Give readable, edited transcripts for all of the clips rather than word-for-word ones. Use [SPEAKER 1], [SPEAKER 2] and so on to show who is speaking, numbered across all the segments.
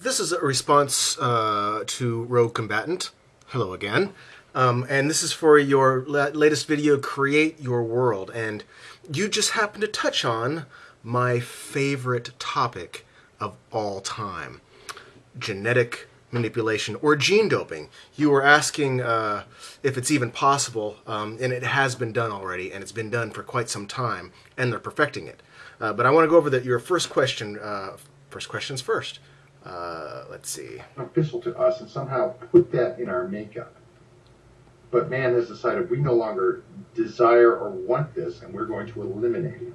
[SPEAKER 1] This is a response to RogeCombatant. Hello again. And this is for your latest video, Create Your World. And you just happened to touch on my favorite topic of all time, genetic manipulation or gene doping. You were asking if it's even possible, and it has been done already, and it's been done for quite some time, and they're perfecting it. But I want to go over your first question. First questions first. Let's see.
[SPEAKER 2] Beneficial to us and somehow put that in our makeup. But man has decided we no longer desire or want this, and we're going to eliminate it.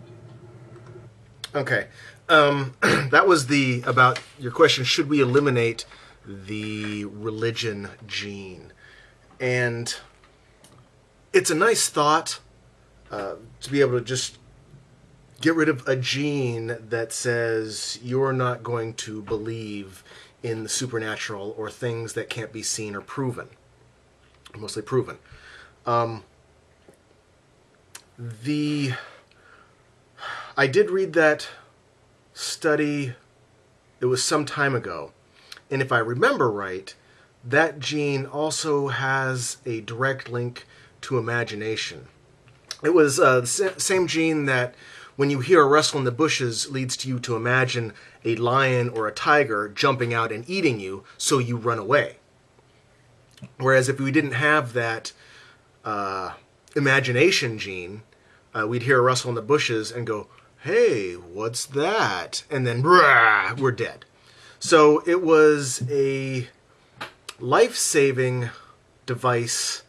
[SPEAKER 1] Okay. That was about your question, should we eliminate the religion gene? And it's a nice thought to be able to just get rid of a gene that says you're not going to believe in the supernatural or things that can't be seen or proven. Mostly proven. I did read that study. It was some time ago. And if I remember right, that gene also has a direct link to imagination. It was the same gene that, when you hear a rustle in the bushes, leads to you to imagine a lion or a tiger jumping out and eating you, so you run away. Whereas if we didn't have that imagination gene, we'd hear a rustle in the bushes and go, hey, what's that? And then, brah, we're dead. So it was a life-saving device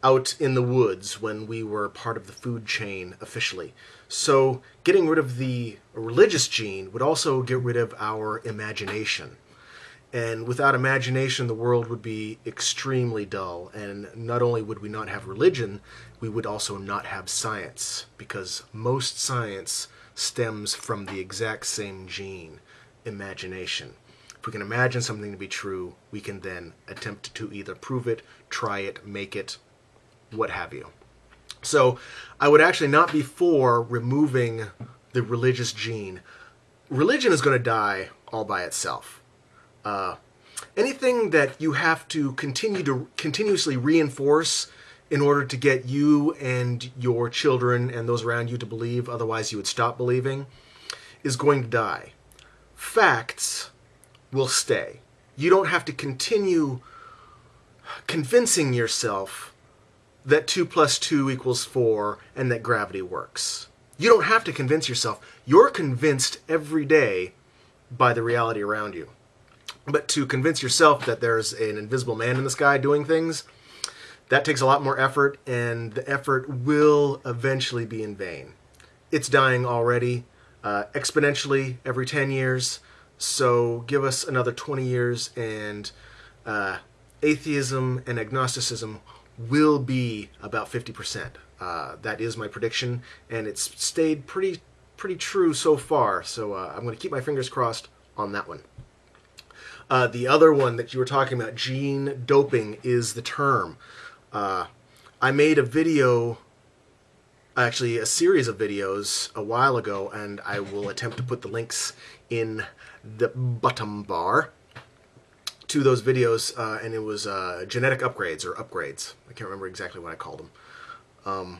[SPEAKER 1] out in the woods when we were part of the food chain officially. So getting rid of the religious gene would also get rid of our imagination. And without imagination, the world would be extremely dull. And not only would we not have religion, we would also not have science, because most science stems from the exact same gene, imagination. If we can imagine something to be true, we can then attempt to either prove it, try it, make it, what have you. So I would actually not be for removing the religious gene. Religion is going to die all by itself. Anything that you have to continuously reinforce in order to get you and your children and those around you to believe, otherwise you would stop believing, is going to die. Facts will stay. You don't have to continue convincing yourself that 2 + 2 = 4 and that gravity works. You don't have to convince yourself. You're convinced every day by the reality around you. But to convince yourself that there's an invisible man in the sky doing things, that takes a lot more effort, and the effort will eventually be in vain. It's dying already, exponentially every 10 years, so give us another 20 years and atheism and agnosticism will be about 50%. That is my prediction, and it's stayed pretty true so far, so I'm going to keep my fingers crossed on that one. The other one that you were talking about, gene doping, is the term. I made a video, actually a series of videos a while ago, and I will attempt to put the links in the bottom bar to those videos, and it was genetic upgrades or upgrades. I can't remember exactly what I called them.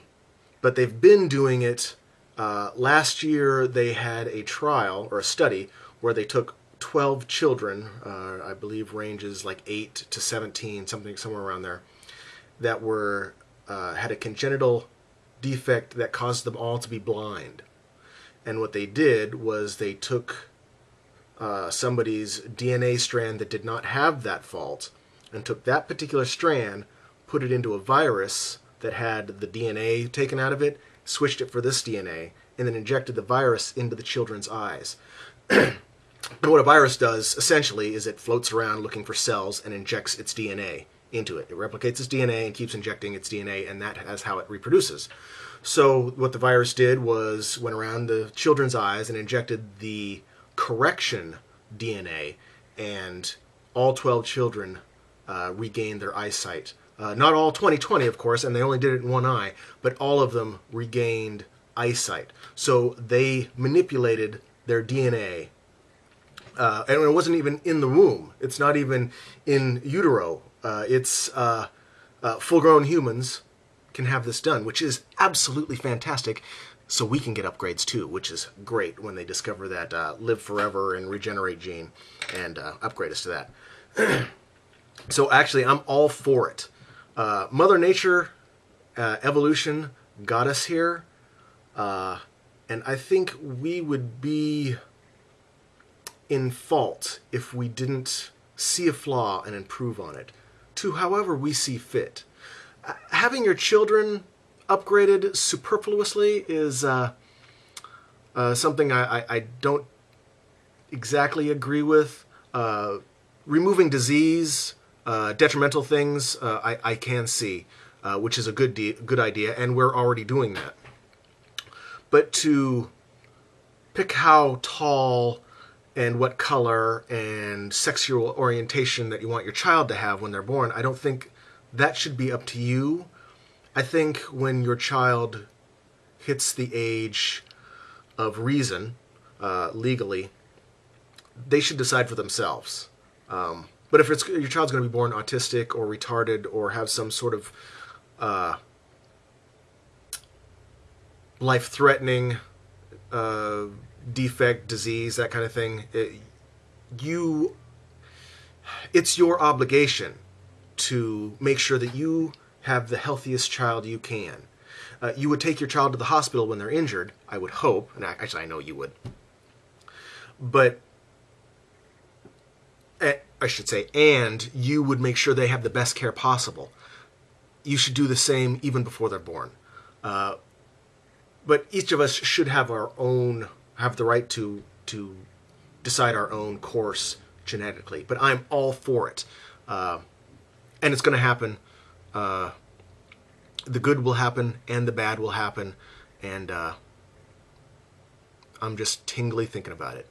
[SPEAKER 1] But they've been doing it. Last year they had a trial or a study where they took 12 children, I believe ranges like 8 to 17, somewhere around there, that had a congenital defect that caused them all to be blind. And what they did was they took somebody's DNA strand that did not have that fault and took that particular strand, put it into a virus that had the DNA taken out of it, switched it for this DNA, and then injected the virus into the children's eyes. And what a virus does, essentially, is it floats around looking for cells and injects its DNA into it. It replicates its DNA and keeps injecting its DNA, and that is how it reproduces. So what the virus did was went around the children's eyes and injected the correction DNA, and all 12 children regained their eyesight. Not all 20/20, of course, and they only did it in one eye, but all of them regained eyesight. So they manipulated their DNA And it wasn't even in the womb. It's not even in utero. It's full-grown humans can have this done, which is absolutely fantastic. So we can get upgrades too, which is great when they discover that live forever and regenerate gene and upgrade us to that. So actually, I'm all for it. Mother Nature, evolution got us here. And I think we would be in fault if we didn't see a flaw and improve on it, to however we see fit. Having your children upgraded superfluously is something I don't exactly agree with. Removing disease, detrimental things, I can see, which is a good idea, and we're already doing that. But to pick how tall and what color and sexual orientation that you want your child to have when they're born, I don't think that should be up to you. I think when your child hits the age of reason, legally, they should decide for themselves. But if your child's going to be born autistic or retarded or have some sort of life-threatening defect, disease, that kind of thing, it's your obligation to make sure that you have the healthiest child you can. You would take your child to the hospital when they're injured, I would hope, and actually I know you would. But I should say, and you would make sure they have the best care possible. You should do the same even before they're born. But each of us should have the right to decide our own course genetically. But I'm all for it. And it's going to happen. The good will happen and the bad will happen. And I'm just tingly thinking about it.